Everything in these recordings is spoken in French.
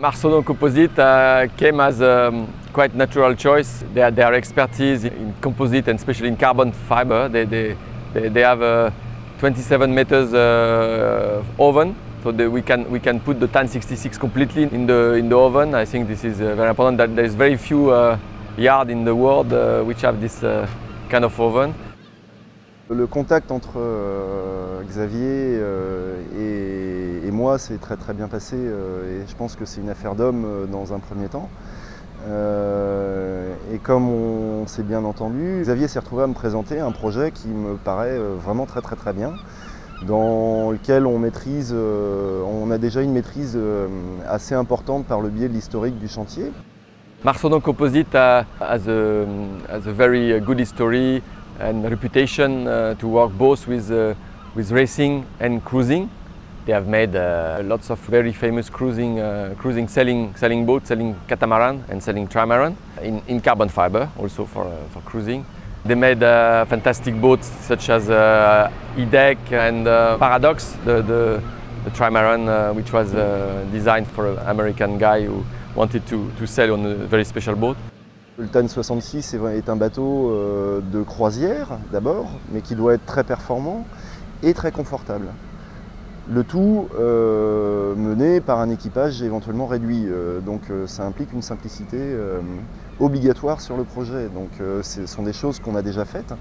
Marsono Composite came as a quite natural choice. Their expertise in composite and especially in carbon fiber. They have a 27 meters oven, so we can put the TAN 66 completely in the oven. I think this is very important. That there is very few yards in the world which have this kind of oven. Le contact entre Xavier et moi s'est très bien passé et je pense que c'est une affaire d'homme dans un premier temps. Et comme on s'est bien entendu, Xavier s'est retrouvé à me présenter un projet qui me paraît vraiment très bien, dans lequel on a déjà une maîtrise assez importante par le biais de l'historique du chantier. Marsono Composite has a very good history and reputation to work both with racing and cruising. They have made lots of very famous cruising sailing boats, sailing catamaran and sailing trimaran in carbon fiber, also for cruising. They made fantastic boats such as E-Deck and Paradox, the trimaran which was designed for an American guy who wanted to sail on a very special boat. Le TAN 66 est un bateau de croisière d'abord, mais qui doit être très performant et très confortable. Le tout mené par un équipage éventuellement réduit, donc ça implique une simplicité obligatoire sur le projet. Donc ce sont des choses qu'on a déjà faites,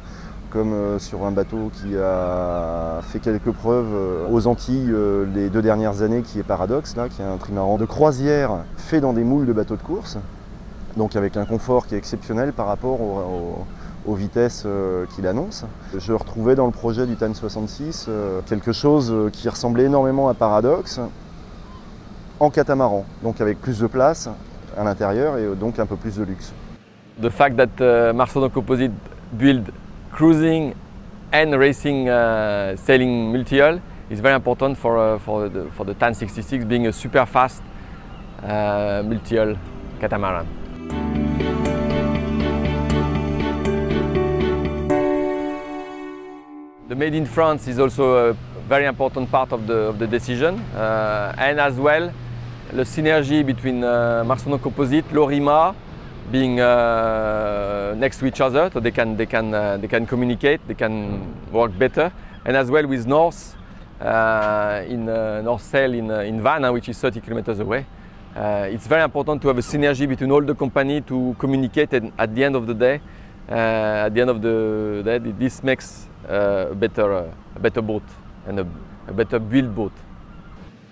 comme sur un bateau qui a fait quelques preuves aux Antilles les 2 dernières années, qui est Paradox, là, qui est un trimaran de croisière fait dans des moules de bateaux de course. Donc avec un confort qui est exceptionnel par rapport aux vitesses qu'il annonce. Je retrouvais dans le projet du TAN 66 quelque chose qui ressemblait énormément à Paradox en catamaran, donc avec plus de place à l'intérieur et donc un peu plus de luxe. The fact that Marsono Composite build cruising and racing sailing multi-hull is very important for the TAN 66 being a super fast multi-hull catamaran. The Made in France is also a very important part of the decision, and as well the synergy between Marsono Composite, Lorima, being next to each other, so they can communicate, they can work better, and as well with North in North Sail in Vannes, which is 30 kilometers away. It's very important to have a synergy between all the companies to communicate, and at the end of the day, this makes a better boat and a better built boat.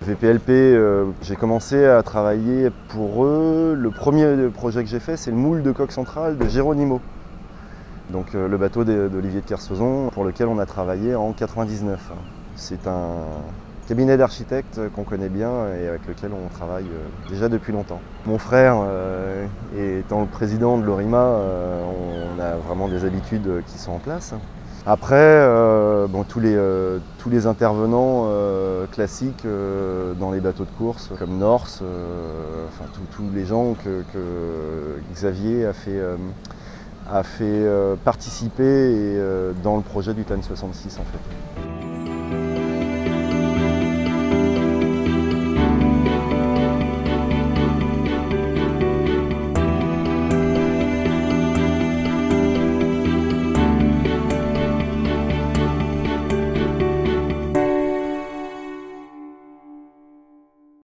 VPLP, j'ai commencé à travailler pour eux. Le premier projet que j'ai fait, c'est le moule de coque centrale de Geronimo. Donc le bateau d'Olivier de Kersauzon, pour lequel on a travaillé en 99. C'est un cabinet d'architectes qu'on connaît bien et avec lequel on travaille déjà depuis longtemps. Mon frère, étant le président de Lorima, on a vraiment des habitudes qui sont en place. Après, tous les intervenants classiques dans les bateaux de course, comme Norse, tous les gens que Xavier a fait participer dans le projet du TAN 66 en fait.